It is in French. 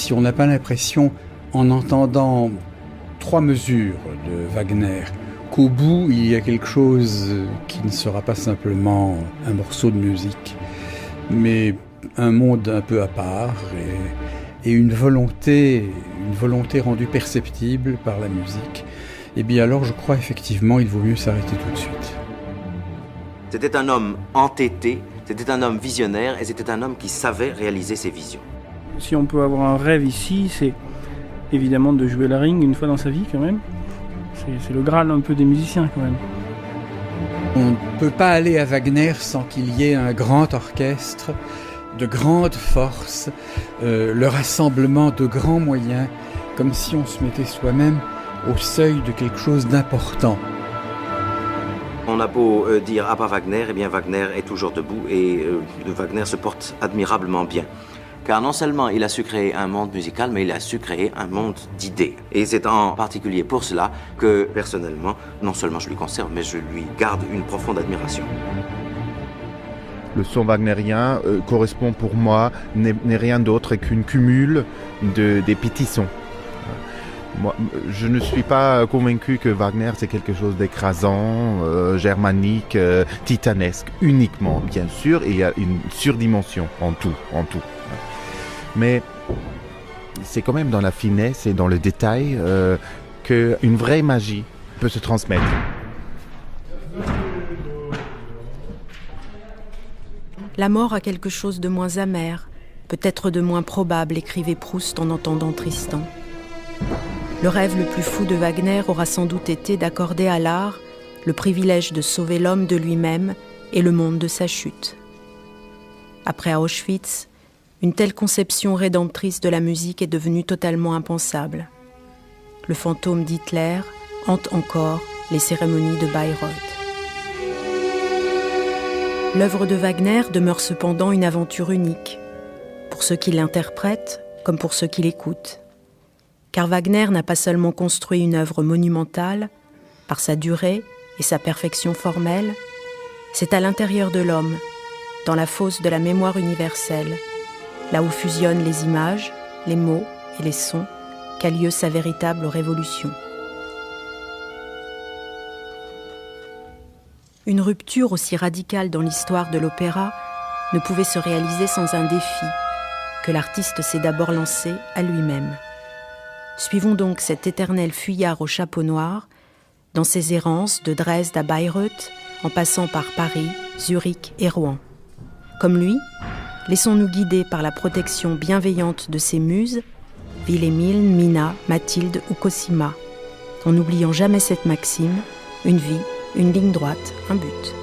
si on n'a pas l'impression, en entendant 3 mesures de Wagner, qu'au bout, il y a quelque chose qui ne sera pas simplement un morceau de musique, mais un monde un peu à part et une volonté rendue perceptible par la musique, eh bien alors je crois effectivement il vaut mieux s'arrêter tout de suite. C'était un homme entêté, c'était un homme visionnaire et c'était un homme qui savait réaliser ses visions. Si on peut avoir un rêve ici, c'est évidemment de jouer la ring une fois dans sa vie quand même. C'est le Graal un peu des musiciens quand même. On ne peut pas aller à Wagner sans qu'il y ait un grand orchestre, de grandes forces, le rassemblement de grands moyens, comme si on se mettait soi-même au seuil de quelque chose d'important. On a beau dire « Ah bah Wagner », eh bien Wagner est toujours debout et Wagner se porte admirablement bien. Car non seulement il a su créer un monde musical, mais il a su créer un monde d'idées. Et c'est en particulier pour cela que, personnellement, non seulement je lui conserve, mais je lui garde une profonde admiration. Le son wagnérien correspond pour moi, n'est rien d'autre qu'une cumule des petits sons. Moi, je ne suis pas convaincu que Wagner c'est quelque chose d'écrasant, germanique, titanesque, uniquement, bien sûr, et il y a une surdimension en tout. Mais c'est quand même dans la finesse et dans le détail qu'une vraie magie peut se transmettre. La mort a quelque chose de moins amer, peut-être de moins probable, écrivait Proust en entendant Tristan. Le rêve le plus fou de Wagner aura sans doute été d'accorder à l'art le privilège de sauver l'homme de lui-même et le monde de sa chute. Après Auschwitz, une telle conception rédemptrice de la musique est devenue totalement impensable. Le fantôme d'Hitler hante encore les cérémonies de Bayreuth. L'œuvre de Wagner demeure cependant une aventure unique, pour ceux qui l'interprètent comme pour ceux qui l'écoutent. Car Wagner n'a pas seulement construit une œuvre monumentale, par sa durée et sa perfection formelle, c'est à l'intérieur de l'homme, dans la fosse de la mémoire universelle, là où fusionnent les images, les mots et les sons, qu'a lieu sa véritable révolution. Une rupture aussi radicale dans l'histoire de l'opéra ne pouvait se réaliser sans un défi que l'artiste s'est d'abord lancé à lui-même. Suivons donc cet éternel fuyard au chapeau noir dans ses errances de Dresde à Bayreuth, en passant par Paris, Zurich et Rouen. Comme lui, laissons-nous guider par la protection bienveillante de ses muses, Wilhelmine, Mina, Mathilde ou Cosima, en n'oubliant jamais cette maxime, une vie, une ligne droite, un but.